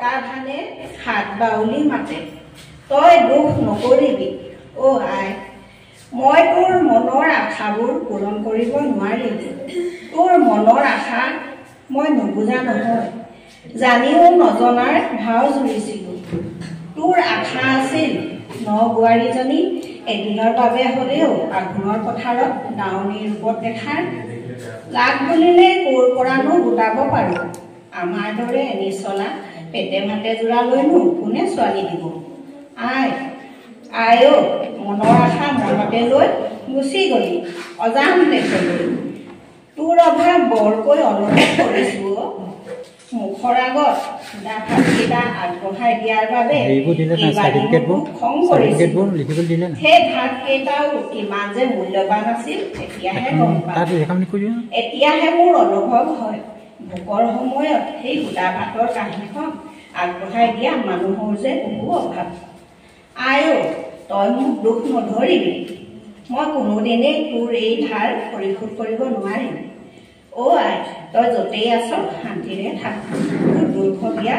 পকা ধানে হাত বাউলি মাতে তই দুখ নকৰিবি অ আই মই তোৰ মনৰ আশাবোৰ পূৰণ কৰিব নোৱাৰিলো তোৰ মনৰ আশা মই নুবুজা নহয় জানিও নজনাৰ ভাও জুৰিছিলো তোৰ আশা আছিল ন বোৱাৰীজনী এদিনৰ বাবে হ'লেও আঘোণৰ পথাৰত দাৱনী ৰূপত দেখাৰ লাগ বুলিলে ক'ৰ পৰানো গোটাব পাৰো আমাৰ দৰে এনি চলা পেটে ভাতে যোৰা লৈনো কোনে ছোৱালী দিব আই অ মনৰ আশা মনতে লৈ গুচি গলি অজান দেশলৈ তোৰ অভাৱ বৰকৈ অনুভৱ কৰিছো মুখৰ আগত সুদা ভাতকেইটা আগবঢ়াই দিয়াৰ বাবে খং কৰিছিল সেই ভাতকেইটাও কিমান যে মূল্যৱান আছিল এতিয়াহে মোৰ অনুভৱ হয় ভোকৰ সময়ত সেই সুদা ভাতৰ কাঁহীখন আগবঢ়াই দিয়া মানুহৰ যে বহু অভাৱ আই অ তই মোক দুখ নধৰিবি মই কোনোদিনেই তোৰ এই ধাৰ পৰিশোধ কৰিব নোৱাৰিম অ আই তই য'তেই আছ শান্তিৰে থাক তোৰ দুৰ্ভগীয়া